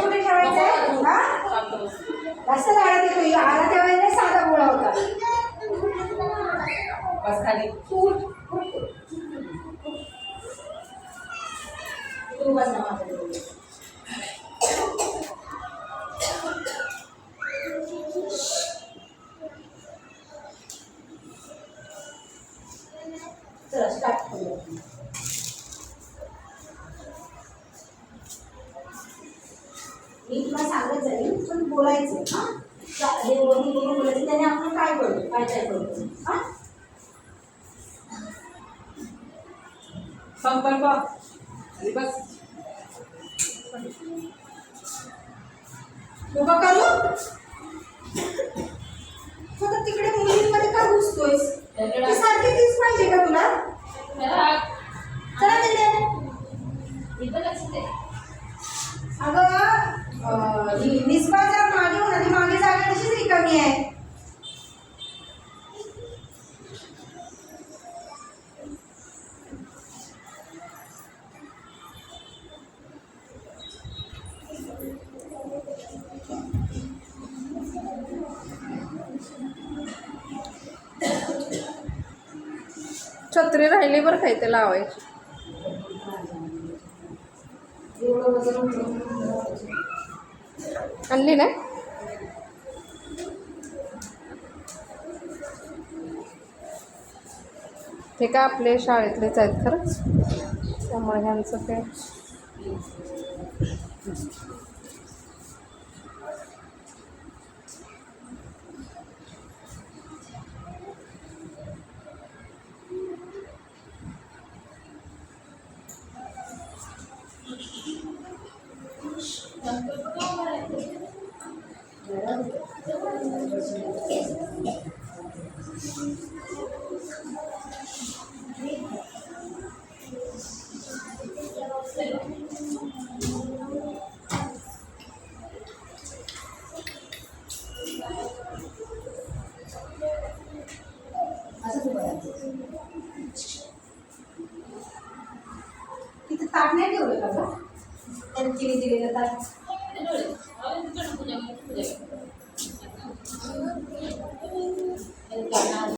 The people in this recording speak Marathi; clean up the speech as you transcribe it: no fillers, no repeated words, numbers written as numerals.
कुठे ठेवायचा आहे? हा जास्त आळा देतो. आळा ठेवायला साधा गोळा होता. बस खाली तू बस ना माझ्याकडे. चला स्टार्ट करूया. मी तुला सांगत जाईल पण बोलायचं. हा हे वरून करून बोलायचं. त्याने आपण काय करतो काय काय करतो. हा संकल्प बस उभा करू. तू तर तिकडे मुलींमध्ये का घुसतोयस? सारखी तीच पाहिजे का तुला? चला तिथे. अगं निस्पा जरा मागे हो ना. ती मागे जागा तशीच रिकामी आहे. छत्री राहिली बरं काय ते लावायची. आणली ना. ते का आपले शाळेतलेच आहेत खरंच, त्यामुळे ह्यांचं काय. तिथे ताट नाही ठेवलं का गं? त्यांनी दिलेलं ताट